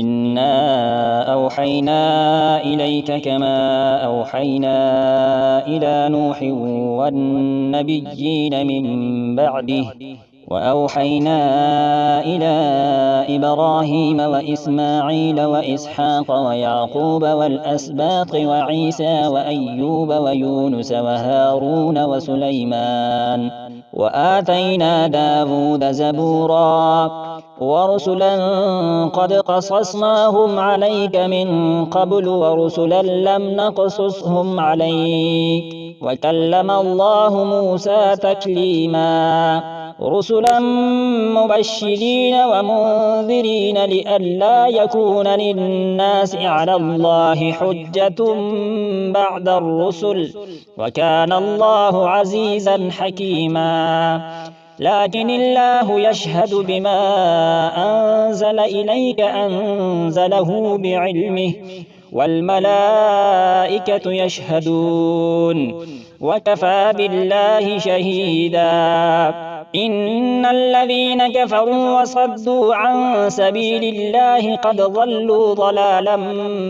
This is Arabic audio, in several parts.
إنا أوحينا إليك كما أوحينا إلى نوح والنبيين من بعده وأوحينا إلى إبراهيم وإسماعيل وإسحاق ويعقوب والأسباط وعيسى وأيوب ويونس وهارون وسليمان وآتينا داود زبورا ورسلا قد قصصناهم عليك من قبل ورسلا لم نقصصهم عليك وكلم الله موسى تكليما رسلا مبشرين ومنذرين لئلا يكون للناس على الله حجة بعد الرسل وكان الله عزيزا حكيما لكن الله يشهد بما أنزل إليك أنزله بعلمه والملائكة يشهدون وكفى بالله شهيدا إن الذين كفروا وصدوا عن سبيل الله قد ضلوا ضلالا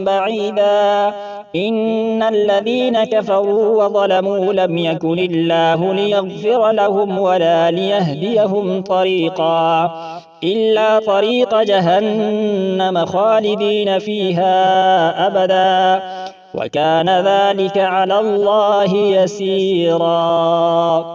بعيدا إن الذين كفروا وظلموا لم يكن الله ليغفر لهم ولا ليهديهم طريقا إلا طريق جهنم خالدين فيها أبدا وكان ذلك على الله يسيرا.